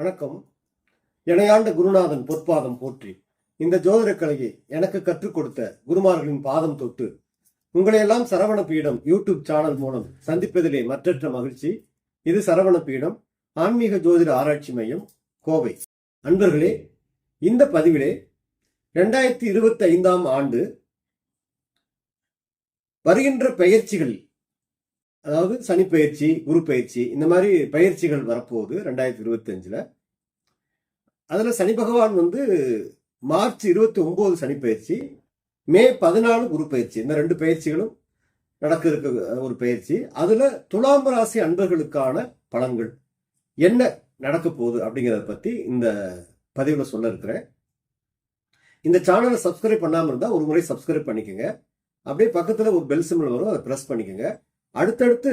வணக்கம். இணையாண்ட குருநாதன் பொற்பாதம் போற்றி. இந்த ஜோதிட கலையை எனக்கு கற்றுக் கொடுத்த குருமார்களின் பாதம் தொட்டு உங்களையெல்லாம் சரவண பீடம் யூடியூப் சேனல் மூலம் சந்திப்பதிலே மற்றற்ற மகிழ்ச்சி. இது சரவண பீடம் ஆன்மீக ஜோதிட ஆராய்ச்சி மையம், கோவை. அன்பர்களே, இந்த பதிவிலே 2025 ஆண்டு வருகின்ற பயிற்சிகள், அதாவது சனி பயிற்சி, குரு பயிற்சி, இந்த மாதிரி பயிற்சிகள் வரப்போகுது 2025. அதுல சனி பகவான் மார்ச் 29 சனி பயிற்சி, மே 14 குரு பயிற்சி, இந்த 2 பயிற்சிகளும் நடக்க இருக்க ஒரு பயிற்சி. அதுல துலாம் ராசி அன்பர்களுக்கான பலன்கள் என்ன நடக்க போகுது அப்படிங்கிறத பத்தி இந்த பதிவுல சொல்ல இருக்கிறேன். இந்த சேனலை சப்ஸ்கிரைப் பண்ணாம இருந்தா ஒரு முறை சப்ஸ்கிரைப் பண்ணிக்கோங்க. அப்படியே பக்கத்துல ஒரு பெல் சிம்பிள் வரும், அதை பிரஸ் பண்ணிக்கோங்க. அடுத்தடுத்து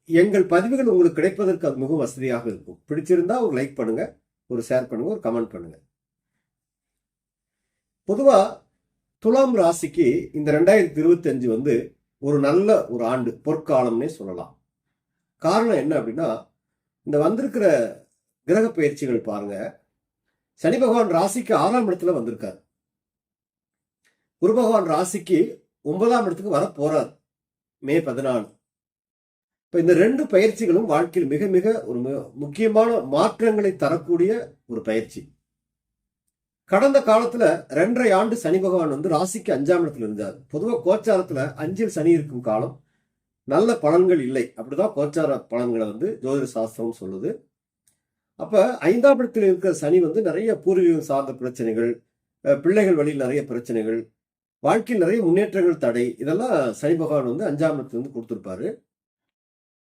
எங்கள் பதிவுகள் உங்களுக்கு கிடைப்பதற்கு அது மிகவும் வசதியாக இருக்கும். பிடிச்சிருந்தா ஒரு லைக் பண்ணுங்க, ஒரு ஷேர் பண்ணுங்க, ஒரு கமெண்ட் பண்ணுங்க. பொதுவா துலாம் ராசிக்கு இந்த 2025 ஒரு நல்ல ஒரு ஆண்டு, பொற்காலம்னே சொல்லலாம். காரணம் என்ன அப்படின்னா, இந்த வந்திருக்கிற கிரக பயிற்சிகள் பாருங்க. சனி பகவான் ராசிக்கு 6ஆம் இடத்துல வந்திருக்கார். குரு பகவான் ராசிக்கு 9ஆம் இடத்துக்கு வர போறார் மே 14. இப்ப இந்த 2 பயிற்சிகளும் வாழ்க்கையில் மிக மிக ஒரு முக்கியமான மாற்றங்களை தரக்கூடிய ஒரு பயிற்சி. கடந்த காலத்துல 2.5 ஆண்டு சனி பகவான் ராசிக்கு 5ஆம் இடத்துல இருந்தார். பொதுவாக கோச்சாரத்துல 5இல் சனி இருக்கும் காலம் நல்ல பலன்கள் இல்லை, அப்படிதான் கோச்சார பலன்களை ஜோதிட சாஸ்திரம் சொல்லுது. அப்ப 5ஆம் இடத்துல இருக்கிற சனி நிறைய பூர்வீகம் சார்ந்த பிரச்சனைகள், பிள்ளைகள் வழியில் நிறைய பிரச்சனைகள், வாழ்க்கையில் நிறைய முன்னேற்றங்கள் தடை, இதெல்லாம் சனி பகவான் 5ஆம் இடத்துல கொடுத்திருப்பாரு.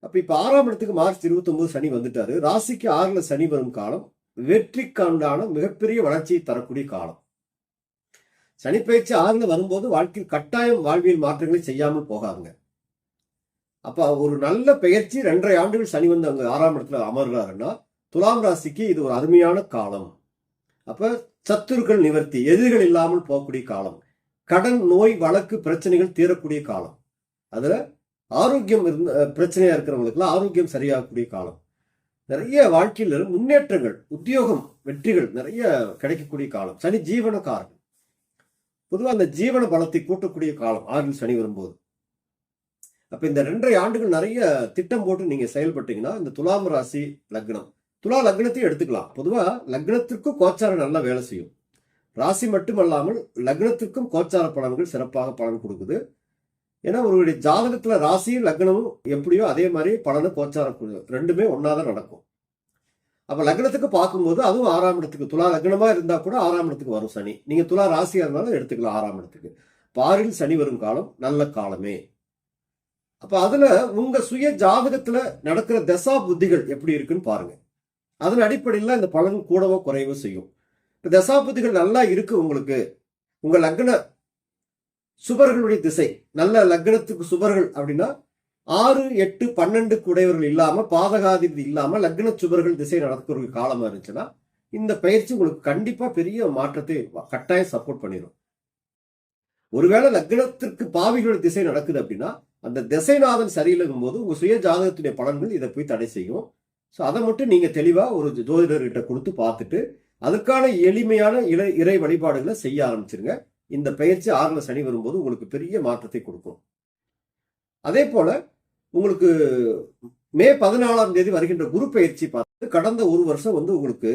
அப்ப இப்ப 6ஆம் இடத்துக்கு மார்ச் 29 சனி வந்துட்டாரு. ராசிக்கு 6ல சனி வரும் காலம் வெற்றிக்காண்டான மிகப்பெரிய வளர்ச்சியை தரக்கூடிய காலம். சனி பயிற்சி 6ல வரும்போது வாழ்க்கையில் கட்டாயம் வாழ்வியல் மாற்றங்களை செய்யாமல் போகாதுங்க. அப்ப ஒரு நல்ல பயிற்சி 2.5 ஆண்டுகள் சனி அங்க 6ஆம் இடத்துல அமர்றாருன்னா துலாம் ராசிக்கு இது ஒரு அருமையான காலம். அப்ப சத்துருக்கள் நிவர்த்தி, எதிரிகள் இல்லாமல் போகக்கூடிய காலம், கடன், நோய், வழக்கு பிரச்சனைகள் தீரக்கூடிய காலம், அதுல ஆரோக்கியம் பிரச்சனையா இருக்கிறவங்களுக்குலாம் ஆரோக்கியம் சரியாகக்கூடிய காலம், நிறைய வாழ்க்கையில் முன்னேற்றங்கள், உத்தியோகம், வெற்றிகள் நிறைய கிடைக்கக்கூடிய காலம். சனி ஜீவனக்காரன், பொதுவாக அந்த ஜீவன பலத்தை கூட்டக்கூடிய காலம் 6ல் சனி வரும்போது. அப்ப இந்த 2.5 ஆண்டுகள் நிறைய திட்டம் போட்டு நீங்க செயல்பட்டீங்கன்னா இந்த துலாம் ராசி லக்னம், துலா லக்னத்தையும் எடுத்துக்கலாம். பொதுவா லக்னத்திற்கும் கோச்சாரம் நல்லா வேலை செய்யும். ராசி மட்டுமல்லாமல் லக்னத்திற்கும் கோச்சார பலன்கள் சிறப்பாக பலன் கொடுக்குது. ஏன்னா ஒருவருடைய ஜாதகத்துல ராசியும் லக்னமும் எப்படியோ அதே மாதிரி பலனை கோச்சாரம் ரெண்டுமே ஒன்னாதான் நடக்கும். அப்ப லக்னத்துக்கு பார்க்கும்போது அதுவும் 6ஆம் இடத்துக்கு, துலா லக்னமா இருந்தா கூட 6ஆம் இடத்துக்கு வரும் சனி. நீங்க துலா ராசியா இருந்தாலும் எடுத்துக்கலாம் 6ஆம் இடத்துக்கு. 6ல் சனி வரும் காலம் நல்ல காலமே. அப்ப அதுல உங்க சுய ஜாதகத்துல நடக்கிற தசா புத்திகள் எப்படி இருக்குன்னு பாருங்க. அதன் அடிப்படையில் இந்த பலன் கூடவோ குறைவோ செய்யும். தசா புத்திகள் நல்லா இருக்கு உங்களுக்கு, உங்க லக்ன சுபர்களுடைய திசை நல்ல லக்னத்துக்கு சுபர்கள் அப்படின்னா 6, 8, 12 உடையவர்கள் இல்லாம, பாதகாதிபதி இல்லாம லக்ன சுபர்கள் திசை நடக்கிற காலமா இருந்துச்சுன்னா இந்த பயிற்சி உங்களுக்கு கண்டிப்பா பெரிய மாற்றத்தை கட்டாயம் சப்போர்ட் பண்ணிடும். ஒருவேளை லக்னத்திற்கு பாவிகளுடைய திசை நடக்குது அப்படின்னா அந்த திசைநாதன் சரியில்லைங்கும் போது உங்க சுய ஜாதகத்துடைய பலன்கள் இதை போய் தடை செய்யும். ஸோ அதை மட்டும் நீங்க தெளிவா ஒரு ஜோதிடர்கிட்ட கொடுத்து பார்த்துட்டு அதுக்கான எளிமையான இறை வழிபாடுகளை செய்ய ஆரம்பிச்சிருங்க. இந்த பயிற்சி 6ல சனி வரும்போது உங்களுக்கு பெரிய மாற்றத்தை கொடுக்கும். அதே போல உங்களுக்கு மே 14ஆம் தேதி வருகின்ற குரு பயிற்சி பார்த்து கடந்த ஒரு வருஷம் உங்களுக்கு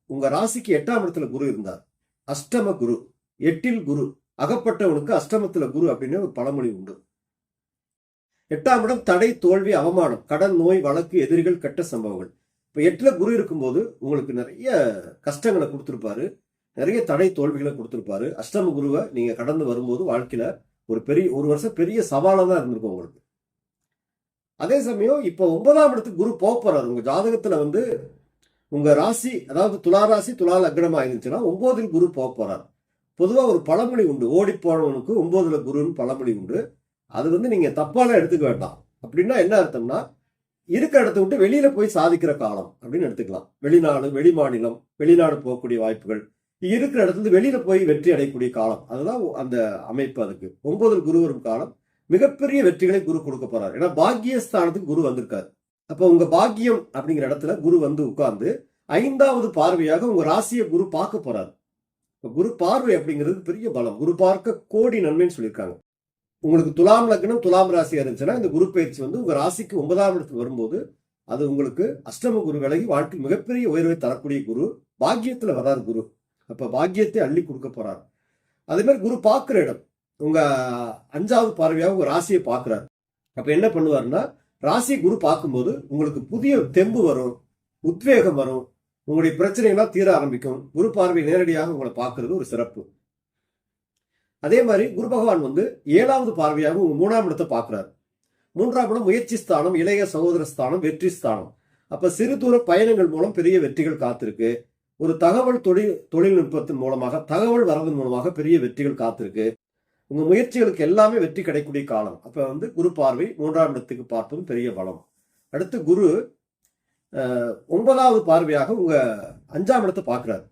உங்க ராசிக்கு 8ஆம் இடத்துல குரு இருந்தார். அஷ்டம குரு, 8ல் குரு, அகப்பட்டவனுக்கு அஷ்டமத்துல குரு அப்படின்னு ஒரு பழமொழி உண்டு. 8ஆம் இடம் தடை, தோல்வி, அவமானம், கடன், நோய், வழக்கு, எதிரிகள், கெட்ட சம்பவங்கள். இப்ப 8ல குரு இருக்கும்போது உங்களுக்கு நிறைய கஷ்டங்களை கொடுத்திருப்பாரு, நிறைய தடை தோல்விகளை கொடுத்திருப்பாரு. அஷ்டம குருவை நீங்க கடந்து வரும்போது வாழ்க்கையில ஒரு வருஷம் பெரிய சவாலா தான் இருந்திருக்கும் உங்களுக்கு. அதே சமயம் இப்ப 9ஆம் இடத்துக்கு குரு போக போறாரு. உங்க ஜாதகத்துல உங்க ராசி, அதாவது துலா ராசி துலா லக்னமா இருந்துச்சுன்னா 9ல் குரு போக போறாரு. பொதுவா ஒரு பழமொழி உண்டு, ஓடி போனவனுக்கு 9ல குருன்னு பழமொழி உண்டு. அது நீங்க தப்பால எடுத்துக்க வேண்டாம். அப்படின்னா என்ன அர்த்தம்னா, இருக்கிற இடத்த விட்டு வெளியில போய் சாதிக்கிற காலம் அப்படின்னு எடுத்துக்கலாம். வெளிநாடு, வெளி மாநிலம், வெளிநாடு போகக்கூடிய வாய்ப்புகள், இருக்கிற இடத்துல வெளியில போய் வெற்றி அடையக்கூடிய காலம், அதுதான் அந்த அமைப்பு. அதுக்கு 9ல் குரு வரும் காலம் மிகப்பெரிய வெற்றிகளை குரு கொடுக்க போறாரு. ஏன்னா பாக்கியஸ்தானத்துக்கு குரு வந்திருக்காரு. அப்ப உங்க பாக்கியம் அப்படிங்கிற இடத்துல குரு உட்கார்ந்து 5வது பார்வையாக உங்க ராசியை குரு பார்க்க போறாரு. குரு பார்வை அப்படிங்கிறது பெரிய பலம். குரு பார்க்க கோடி நன்மைன்னு சொல்லியிருக்காங்க. உங்களுக்கு துலாம் லக்னம் துலாம் ராசியா இருந்துச்சுன்னா இந்த குரு பயிற்சி உங்க ராசிக்கு 9ஆம் இடத்துக்கு வரும்போது அது உங்களுக்கு அஷ்டம குரு விலகி வாழ்க்கை மிகப்பெரிய உயர்வை தரக்கூடிய குரு. பாக்கியத்துல வராது குரு. அப்ப பாக்கியத்தை அள்ளி கொடுக்க போறாரு. அதே மாதிரி குரு பார்க்கிற இடம் உங்க 5வது பார்வையாக உங்க ராசியை பார்க்கிறார். அப்ப என்ன பண்ணுவாருன்னா ராசியை குரு பார்க்கும்போது உங்களுக்கு புதிய தெம்பு வரும், உத்வேகம் வரும், உங்களுடைய பிரச்சனைகள்லாம் தீர ஆரம்பிக்கும். குரு பார்வை நேரடியாக உங்களை பார்க்கறது ஒரு சிறப்பு. அதே மாதிரி குரு பகவான் 7வது பார்வையாக உங்க 3ஆம் இடத்தை பார்க்கிறார். 3ஆம் இடம் முயற்சி ஸ்தானம், இளைய சகோதர ஸ்தானம், வெற்றி ஸ்தானம். அப்ப சிறு தூர பயணங்கள் மூலம் பெரிய வெற்றிகள் காத்திருக்கு. ஒரு தகவல் தொழில்நுட்பத்தின் மூலமாக தகவல் வரதன் மூலமாக பெரிய வெற்றிகள் காத்திருக்கு. உங்க முயற்சிகளுக்கு எல்லாமே வெற்றி கிடைக்கக்கூடிய காலம். அப்ப குரு பார்வை 3ஆம் இடத்துக்கு பார்ப்பது பெரிய பலம். அடுத்து குரு 9வது பார்வையாக உங்க 5ஆம் இடத்தை பார்க்கிறார்.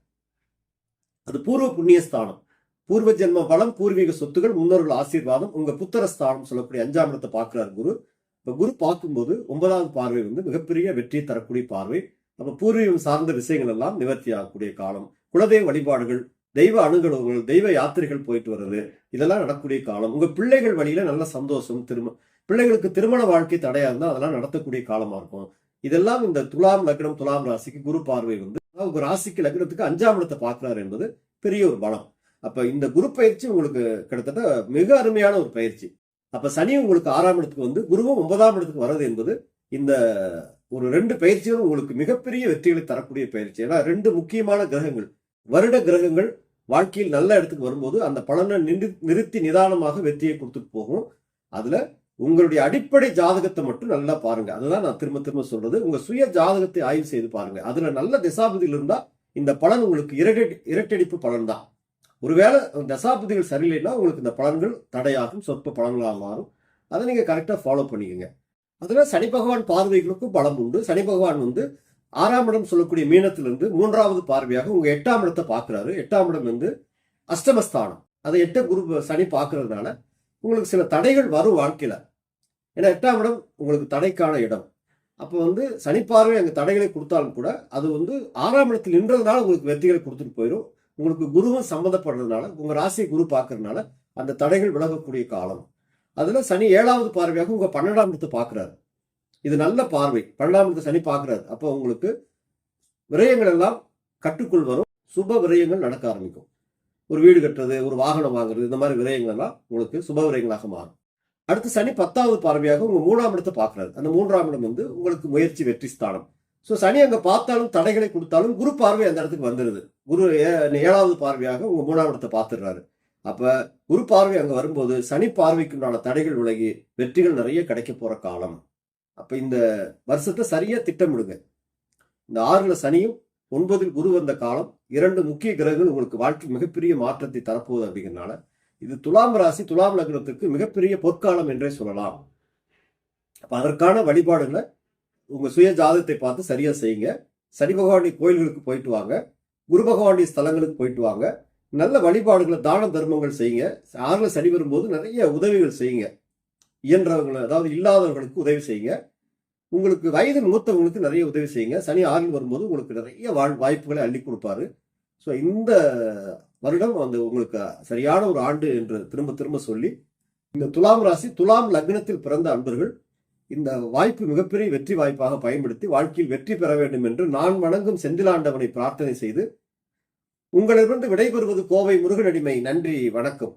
அது பூர்வ புண்ணிய ஸ்தானம், பூர்வ ஜென்ம பலம், பூர்வீக சொத்துகள், முன்னோர்கள் ஆசீர்வாதம், உங்க புத்திர ஸ்தானம் சொல்லக்கூடிய 5ஆம் இடத்தை பார்க்கிறார் குரு. இப்ப குரு பார்க்கும்போது 9வது பார்வை மிகப்பெரிய வெற்றியை தரக்கூடிய பார்வை. அப்ப பூர்வீகம் சார்ந்த விஷயங்கள் எல்லாம் நிவர்த்தி ஆகக்கூடிய காலம். குலதெய்வ வழிபாடுகள், தெய்வ அணுகல்கள், தெய்வ யாத்திரைகள் போயிட்டு வர்றது, இதெல்லாம் நடக்கக்கூடிய காலம். உங்க பிள்ளைகள் வழியில நல்ல சந்தோஷம், பிள்ளைகளுக்கு திருமண வாழ்க்கை தடையா இருந்தா அதெல்லாம் நடத்தக்கூடிய காலமா இருக்கும். இதெல்லாம் இந்த துலாம் லக்னம் துலாம் ராசிக்கு குரு பார்வை உங்க ராசிக்கு லக்னத்துக்கு 5ஆம் இடத்தை பார்க்கிறார் என்பது பெரிய ஒரு பலம். அப்ப இந்த குரு பயிற்சி உங்களுக்கு கிட்டத்தட்ட மிக அருமையான ஒரு பயிற்சி. அப்ப சனி உங்களுக்கு 6ஆம் இடத்துக்கு குருவும் 9ஆம் இடத்துக்கு வர்றது என்பது இந்த ஒரு 2 பயிற்சிகளும் உங்களுக்கு மிகப்பெரிய வெற்றிகளை தரக்கூடிய பயிற்சி. ஏன்னா 2 முக்கியமான கிரகங்கள், வருட கிரகங்கள் வாழ்க்கையில் நல்ல இடத்துக்கு வரும்போது அந்த பலனை நிறுத்தி நிதானமாக வெற்றியை கொடுத்துட்டு போகும். அதுல உங்களுடைய அடிப்படை ஜாதகத்தை மட்டும் நல்லா பாருங்க. அதுதான் நான் திரும்ப திரும்ப சொல்றது. உங்க சுய ஜாதகத்தை ஆய்வு செய்து பாருங்க. அதுல நல்ல தசாபதிகள் இருந்தா இந்த பலன் உங்களுக்கு இரட்டடிப்பு பலன் தான். ஒருவேளை தசாபதிகள் சரியில்லைன்னா உங்களுக்கு இந்த பலன்கள் தடையாகும், சொற்ப பலன்களாக மாறும். அதை நீங்க கரெக்டா ஃபாலோ பண்ணிக்கோங்க. அதுல சனி பகவான் பார்வைகளுக்கும் பலம் உண்டு. சனி பகவான் 6ஆம் இடம் சொல்லக்கூடிய மீனத்திலிருந்து 3வது பார்வையாக உங்க 8ஆம் இடத்தை பார்க்கிறாரு. 8ஆம் இடம் அஷ்டமஸ்தானம். அதை 8 குரு சனி பார்க்கறதுனால உங்களுக்கு சில தடைகள் வரும் வாழ்க்கையில. ஏன்னா 8ஆம் இடம் உங்களுக்கு தடைக்கான இடம். அப்போ சனி பார்வை அங்க தடைகளை கொடுத்தாலும் கூட அது 6ஆம் இடத்தில் நின்றதுனால உங்களுக்கு வெற்றிகளை கொடுத்துட்டு போயிடும். உங்களுக்கு குருவும் சம்மந்தப்படுறதுனால உங்க ராசியை குரு பார்க்கறதுனால அந்த தடைகள் விலகக்கூடிய காலம். அதுல சனி 7வது பார்வையாக உங்க 12ஆம் இடத்தை பார்க்கிறாரு. இது நல்ல பார்வை. 12ஆம் இடத்தை சனி பார்க்கிறாரு. அப்போ உங்களுக்கு விரயங்கள் எல்லாம் கட்டுக்குள் வரும். சுப விரயங்கள் நடக்க ஆரம்பிக்கும். ஒரு வீடு கட்டுறது, ஒரு வாகனம் வாங்குறது, இந்த மாதிரி விரயங்கள் எல்லாம் உங்களுக்கு சுப விரயங்களாக மாறும். அடுத்து சனி 10வது பார்வையாக உங்க 3ஆம் இடத்தை பார்க்கிறாரு. அந்த 3ஆம் இடம் உங்களுக்கு முயற்சி வெற்றி ஸ்தானம். ஸோ சனி அங்க பார்த்தாலும் தடைகளை கொடுத்தாலும் குரு பார்வை அந்த இடத்துக்கு வந்துடுது. குரு 7வது பார்வையாக உங்க 3ஆம் இடத்தை பார்த்துடுறாரு. அப்ப குரு பார்வை அங்க வரும்போது சனி பார்வைக்குண்டான தடைகள் விலகி வெற்றிகள் நிறைய கிடைக்க போற காலம். அப்ப இந்த வருஷத்தை சரியா திட்டமிடுங்க. இந்த 6ல சனியும் 9ல் குரு வந்த காலம், 2 முக்கிய கிரகங்கள் உங்களுக்கு வாழ்க்கை மிகப்பெரிய மாற்றத்தை தரப்போகுது. அப்படிங்கிறதுனால இது துலாம் ராசி துலாம் லக்னத்துக்கு மிகப்பெரிய பொற்காலம் என்றே சொல்லலாம். அப்ப அதற்கான வழிபாடுகளை உங்க சுய ஜாதகத்தை பார்த்து சரியா செய்யுங்க. சனி பகவானுடைய கோயில்களுக்கு போயிட்டு வாங்க, குரு பகவானுடைய ஸ்தலங்களுக்கு போயிட்டு வாங்க. நல்ல வழிபாடுகளை தான தர்மங்கள் செய்யுங்க. 6ல சனி வரும்போது நிறைய உதவிகள் செய்யுங்க. இயன்றவங்களை, அதாவது இல்லாதவர்களுக்கு உதவி செய்யுங்க. உங்களுக்கு வயது மூத்தவங்களுக்கு நிறைய உதவி செய்யுங்க. சனி 6ல் வரும்போது உங்களுக்கு நிறைய வாய்ப்புகளை அள்ளி கொடுப்பாரு. ஸோ இந்த வருடம் உங்களுக்கு சரியான ஒரு ஆண்டு என்று திரும்ப திரும்ப சொல்லி, இந்த துலாம் ராசி துலாம் லக்னத்தில் பிறந்த அன்பர்கள் இந்த வாய்ப்பு மிகப்பெரிய வெற்றி வாய்ப்பாக பயன்படுத்தி வாழ்க்கையில் வெற்றி பெற வேண்டும் என்று நான் வணங்கும் செந்திலாண்டவனை பிரார்த்தனை செய்து உங்களிடமிருந்து விடைபெறுவது கோவை முருகனடிமை. நன்றி, வணக்கம்.